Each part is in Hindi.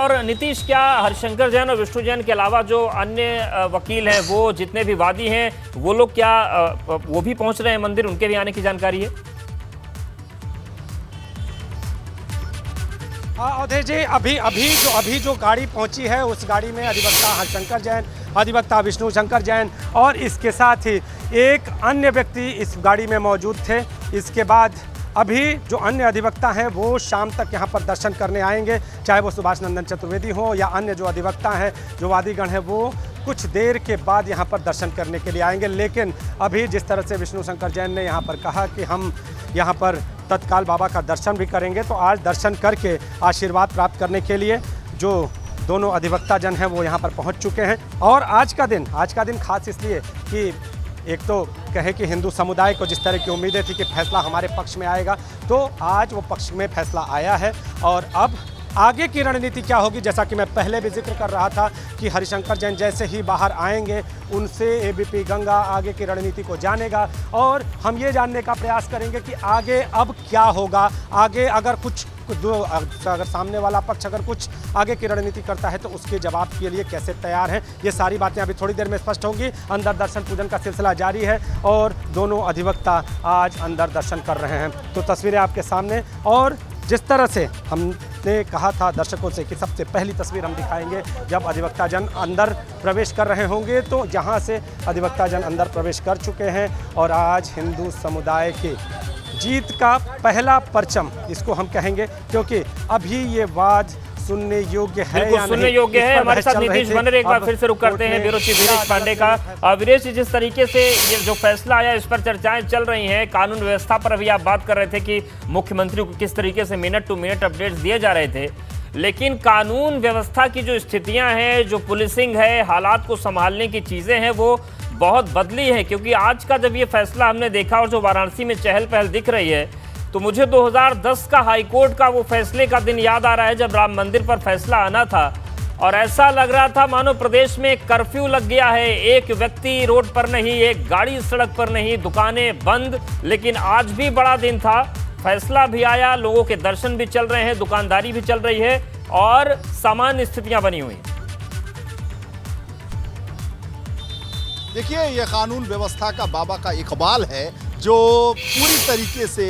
और नीतीश, क्या हरिशंकर जैन और विष्णु जैन के अलावा जो अन्य वकील हैं, वो जितने भी वादी हैं, वो लोग क्या वो भी पहुंच रहे हैं मंदिर? उनके भी आने की जानकारी है? अवधेश जी, अभी जो गाड़ी पहुंची है उस गाड़ी में अधिवक्ता हरिशंकर जैन, अधिवक्ता विष्णु शंकर जैन और इसके साथ ही एक अन्य व्यक्ति इस गाड़ी में मौजूद थे। इसके बाद अभी जो अन्य अधिवक्ता हैं वो शाम तक यहाँ पर दर्शन करने आएंगे, चाहे वो सुभाष नंदन चतुर्वेदी हो या अन्य जो अधिवक्ता हैं, जो वादीगण हैं, वो कुछ देर के बाद यहाँ पर दर्शन करने के लिए आएंगे। लेकिन अभी जिस तरह से विष्णु शंकर जैन ने यहाँ पर कहा कि हम यहाँ पर तत्काल बाबा का दर्शन भी करेंगे, तो आज दर्शन करके आशीर्वाद प्राप्त करने के लिए जो दोनों अधिवक्ता जन हैं वो यहाँ पर पहुँच चुके हैं। और आज का दिन खास इसलिए कि एक तो कहे कि हिंदू समुदाय को जिस तरह की उम्मीदें थी कि फैसला हमारे पक्ष में आएगा, तो आज वो पक्ष में फैसला आया है। और अब आगे की रणनीति क्या होगी, जैसा कि मैं पहले भी जिक्र कर रहा था कि हरिशंकर जैन जैसे ही बाहर आएंगे उनसे एबीपी गंगा आगे की रणनीति को जानेगा और हम ये जानने का प्रयास करेंगे कि आगे अब क्या होगा। आगे अगर सामने वाला पक्ष अगर कुछ आगे की रणनीति करता है तो उसके जवाब के लिए कैसे तैयार हैं, ये सारी बातें अभी थोड़ी देर में स्पष्ट होंगी। अंदर दर्शन पूजन का सिलसिला जारी है और दोनों अधिवक्ता आज अंदर दर्शन कर रहे हैं। तो तस्वीरें आपके सामने, और जिस तरह से हमने कहा था दर्शकों से कि सबसे पहली तस्वीर हम दिखाएंगे जब अधिवक्ता जन अंदर प्रवेश कर रहे होंगे, तो जहां से अधिवक्ता जन अंदर प्रवेश कर चुके हैं और आज हिंदू समुदाय की जीत का पहला परचम इसको हम कहेंगे, क्योंकि अभी ये वाद सुनने योग्य है या नहीं, सुनने योग्य है। हमारे साथ नीतीश बनर एक बार फिर से रुक करते हैं ब्यूरो चीफ वीरेश पांडे का। वीरेश जी, जिस तरीके से ये जो फैसला आया इस पर चर्चाएं चल रही हैं, कानून व्यवस्था पर अभी आप बात कर रहे थे कि मुख्यमंत्री को किस तरीके से मिनट टू मिनट अपडेट्स दिए जा रहे थे, लेकिन कानून व्यवस्था की जो स्थितियां हैं, जो पुलिसिंग है, हालात को संभालने की चीजें हैं, वो बहुत बदली है। क्योंकि आज का जब ये फैसला हमने देखा और जो वाराणसी में चहल पहल दिख रही है, तो मुझे 2010 का हाईकोर्ट का वो फैसले का दिन याद आ रहा है जब राम मंदिर पर फैसला आना था और ऐसा लग रहा था मानो प्रदेश में कर्फ्यू लग गया है। एक व्यक्ति रोड पर नहीं, एक गाड़ी सड़क पर नहीं, दुकानें बंद। लेकिन आज भी बड़ा दिन था, फैसला भी आया, लोगों के दर्शन भी चल रहे हैं, दुकानदारी भी चल रही है और सामान्य स्थितियां बनी हुई। देखिए, यह कानून व्यवस्था का बाबा का इकबाल है जो पूरी तरीके से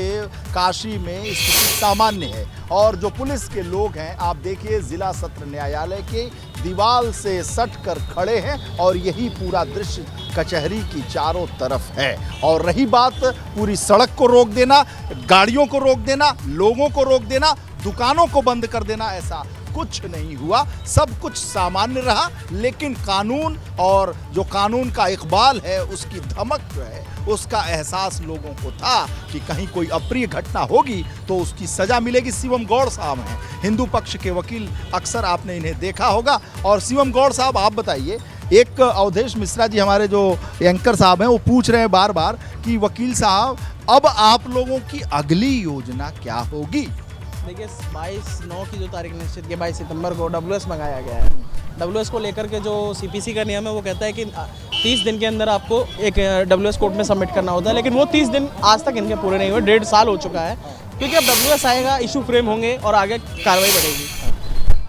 काशी में स्थिति सामान्य है। और जो पुलिस के लोग हैं, आप देखिए, जिला सत्र न्यायालय के दीवार से सट कर खड़े हैं और यही पूरा दृश्य कचहरी की चारों तरफ है। और रही बात पूरी सड़क को रोक देना, गाड़ियों को रोक देना, लोगों को रोक देना, दुकानों को बंद कर देना, ऐसा कुछ नहीं हुआ, सब कुछ सामान्य रहा। लेकिन कानून और जो कानून का इकबाल है, उसकी धमक जो है, उसका एहसास लोगों को था कि कहीं कोई अप्रिय घटना होगी तो उसकी सजा मिलेगी। शिवम गौड़ साहब हैं, हिंदू पक्ष के वकील, अक्सर आपने इन्हें देखा होगा। और शिवम गौड़ साहब, आप बताइए, एक अवधेश मिश्रा जी हमारे जो एंकर साहब हैं वो पूछ रहे हैं बार बार कि वकील साहब, अब आप लोगों की अगली योजना क्या होगी? देखिए, 22/9 की जो तारीख निश्चित की 22 सितंबर को WS मंगाया गया है। WS को लेकर के जो CPC का नियम है वो कहता है कि 30 दिन के अंदर आपको एक WS कोर्ट में सबमिट करना होता है, लेकिन वो 30 दिन आज तक इनके पूरे नहीं हुए। 1.5 साल हो चुका है, क्योंकि अब WS आएगा, इशू फ्रेम होंगे और आगे कार्रवाई बढ़ेगी।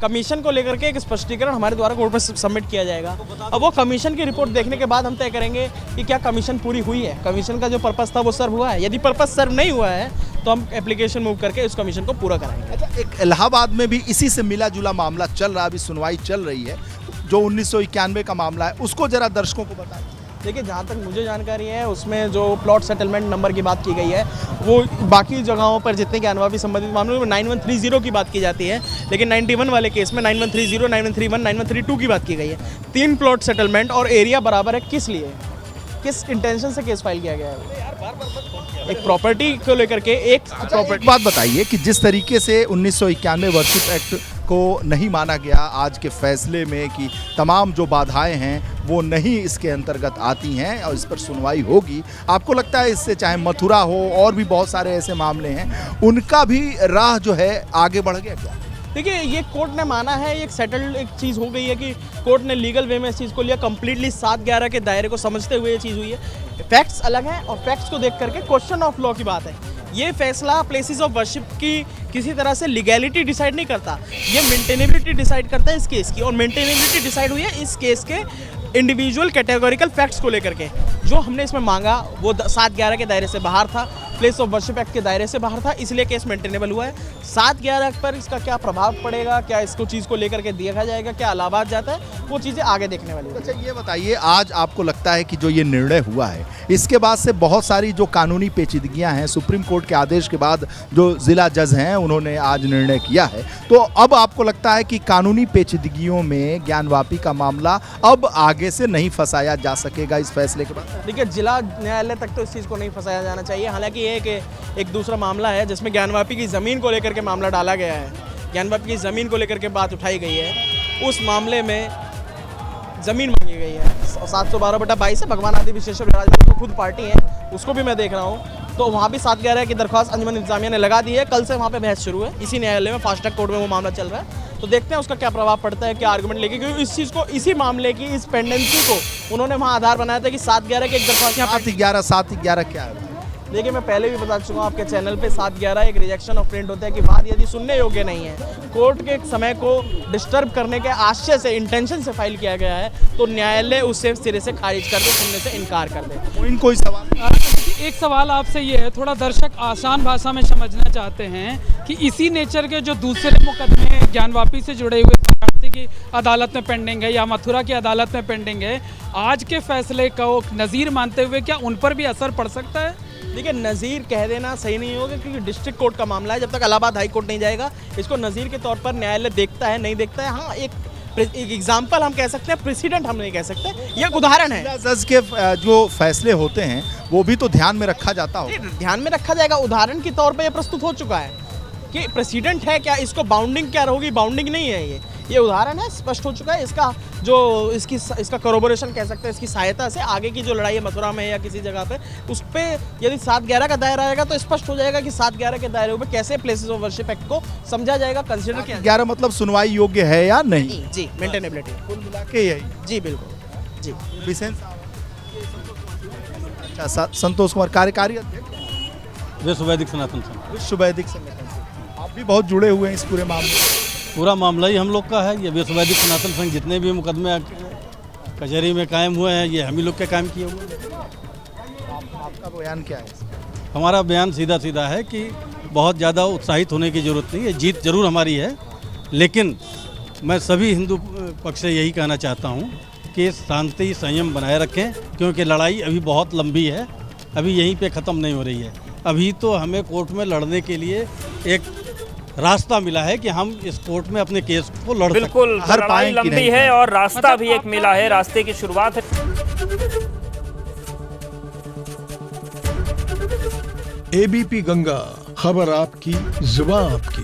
कमीशन को लेकर के एक स्पष्टीकरण हमारे द्वारा कोर्ट में सबमिट किया जाएगा। अब वो कमीशन की रिपोर्ट देखने के बाद हम तय करेंगे कि क्या कमीशन पूरी हुई है, कमीशन का जो पर्पस था वो सर्व हुआ है। यदि पर्पस सर्व नहीं हुआ है तो हम एप्लीकेशन मूव करके उस कमीशन को पूरा कराएंगे। अच्छा, एक इलाहाबाद में भी इसी से मिला जुला मामला चल रहा है, अभी सुनवाई चल रही है, जो 1991 का मामला है, उसको जरा दर्शकों को बताइए। देखिए, जहाँ तक मुझे जानकारी है उसमें जो प्लॉट सेटलमेंट नंबर की बात की गई है, वो बाकी जगहों पर जितने के अनुभवी संबंधित मामलों में 9130 की बात की जाती है, लेकिन 91 वाले केस में 9130, 9131, 9132 की बात की गई है। 3 प्लॉट सेटलमेंट और एरिया बराबर है, किस लिए, किस इंटेंशन से केस फाइल किया गया है? एक प्रॉपर्टी को लेकर के एक प्रॉपर्टी। बात बताइए कि जिस तरीके से 1991 वर्शिप एक्ट को नहीं माना गया आज के फैसले में, कि तमाम जो बाधाएं हैं वो नहीं इसके अंतर्गत आती हैं और इस पर सुनवाई होगी, आपको लगता है इससे, चाहे मथुरा हो और भी बहुत सारे ऐसे मामले हैं, उनका भी राह जो है आगे बढ़ गया क्या? देखिए, ये कोर्ट ने माना है, एक सेटल्ड एक चीज़ हो गई है कि कोर्ट ने लीगल वे में इस चीज़ को लिया, कंप्लीटली 7/11 के दायरे को समझते हुए ये चीज़ हुई है। फैक्ट्स अलग हैं और फैक्ट्स को देख करके क्वेश्चन ऑफ लॉ की बात है। ये फैसला प्लेसेस ऑफ वर्शिप किसी तरह से लीगैलिटी डिसाइड नहीं करता, ये मेंटेनेबिलिटी डिसाइड करता है इस केस की। और मेंटेनेबिलिटी डिसाइड हुई है इस केस के इंडिविजुअल कैटेगोरिकल फैक्ट्स को लेकर के। जो हमने इसमें मांगा वो 7/11 के दायरे से बाहर था, प्लेस ऑफ वर्शिप एक्ट के दायरे से बाहर था, इसलिए केस मेंटेनेबल हुआ है। 7/11 पर इसका क्या प्रभाव पड़ेगा, क्या इसको चीज़ को लेकर के देखा जाएगा, क्या इलाहाबाद जाता है, वो चीज़ें आगे देखने वाली है। अच्छा ये बताइए, आज आपको लगता है कि जो ये निर्णय हुआ है इसके बाद से बहुत सारी जो कानूनी पेचीदगियां हैं, सुप्रीम कोर्ट के आदेश के बाद जो जिला जज हैं उन्होंने आज निर्णय किया है, तो अब आपको लगता है कि कानूनी पेचीदगियों में ज्ञानवापी का मामला अब आगे से नहीं फंसाया जा सकेगा इस फैसले के बाद? देखिए, जिला न्यायालय तक तो इस चीज़ को नहीं फंसाया जाना चाहिए। हालांकि एक दूसरा मामला है जिसमें ज्ञानवापी की ज़मीन को लेकर के मामला डाला गया है, ज्ञानवापी की ज़मीन को लेकर के बात उठाई गई है। उस मामले में ज़मीन मांगी गई है 712/22 है, भगवान आदि विशेषज्ञ राजनीति को खुद पार्टी है, उसको भी मैं देख रहा हूँ। तो वहाँ भी 7/11 की दरख्वास्त अंजुमन इंतजामिया ने लगा दी है। कल से वहाँ पे बहस शुरू है इसी न्यायालय में, फास्ट ट्रैक कोर्ट में वो मामला चल रहा है। तो देखते हैं उसका क्या प्रभाव पड़ता है, क्या आर्गुमेंट लेके, क्योंकि इस चीज़ को, इसी मामले की इस पेंडेंसी को उन्होंने वहाँ आधार बनाया था कि 7/11 की एक दरख्वास्त यहाँ 7/11 क्या है? देखिए, मैं पहले भी बता चुका हूँ आपके चैनल पे, 7/11 एक रिजेक्शन ऑफ प्रिंट होता है कि बात यदि सुनने योग्य नहीं है, कोर्ट के समय को डिस्टर्ब करने के आशय से, इंटेंशन से फाइल किया गया है, तो न्यायालय उससे सिरे से खारिज कर दे, सुनने से इनकार कर दे। इन कोई सवाल? एक सवाल आपसे ये है, थोड़ा दर्शक आसान भाषा में समझना चाहते हैं कि इसी नेचर के जो दूसरे मुकदमे ज्ञानवापी से जुड़े हुए वाराणसी की अदालत में पेंडिंग है या मथुरा की अदालत में पेंडिंग है, आज के फैसले को नज़ीर मानते हुए क्या उन पर भी असर पड़ सकता है? देखिए, नज़ीर कह देना सही नहीं होगा क्योंकि डिस्ट्रिक्ट कोर्ट का मामला है, जब तक इलाहाबाद हाई कोर्ट नहीं जाएगा इसको नज़ीर के तौर पर न्यायालय देखता है, नहीं देखता है। हाँ, एक एग्जाम्पल हम कह सकते हैं, प्रेसिडेंट हम नहीं कह सकते, ये एक उदाहरण है। जज के जो फैसले होते हैं वो भी तो ध्यान में रखा जाता हो। ध्यान में रखा जाएगा, उदाहरण के तौर पे ये प्रस्तुत हो चुका है कि प्रेसिडेंट है क्या, इसको बाउंडिंग क्या रहोगी, बाउंडिंग नहीं है, ये उदाहरण है, स्पष्ट हो चुका है। इसका जो इसका कोरोबोरेशन कह सकते हैं, इसकी सहायता से आगे की जो लड़ाई है मथुरा में या किसी जगह पे, उस पर यदि 7/11 का दायरा आएगा तो स्पष्ट हो जाएगा कि 7/11 के दायरे में कैसे प्लेसेस ऑफ वर्शिप एक्ट को समझा जाएगा, कंसिडर किया 11 मतलब सुनवाई योग्य है या नहीं? जी, मेंटेनेबिलिटी कुल मिला के यही। जी बिल्कुल जी। विशेष अच्छा, संतोष कुमार, कार्यकारी अध्यक्ष विश्व वैदिक सनातन संघ। विश्व वैदिक संगठन से आप भी बहुत जुड़े हुए हैं इस पूरे मामले में। पूरा मामला ही हम लोग का है। ये विश्व वैदिक सनातन संघ जितने भी मुकदमे कचहरी में कायम हुए हैं, ये हम ही लोग के कायम किए हुए हैं। आपका बयान क्या है? हमारा बयान सीधा सीधा है कि बहुत ज़्यादा उत्साहित होने की ज़रूरत नहीं है, जीत जरूर हमारी है, लेकिन मैं सभी हिंदू पक्ष से यही कहना चाहता हूँ कि शांति संयम बनाए रखें, क्योंकि लड़ाई अभी बहुत लंबी है, अभी यहीं पे ख़त्म नहीं हो रही है। अभी तो हमें कोर्ट में लड़ने के लिए एक रास्ता मिला है कि हम इस कोर्ट में अपने केस को लड़ सकते हैं। बिल्कुल, लड़ाई लंबी है और रास्ता भी एक मिला है, रास्ते की शुरुआत है। एबीपी गंगा, खबर आपकी, जुबान आपकी।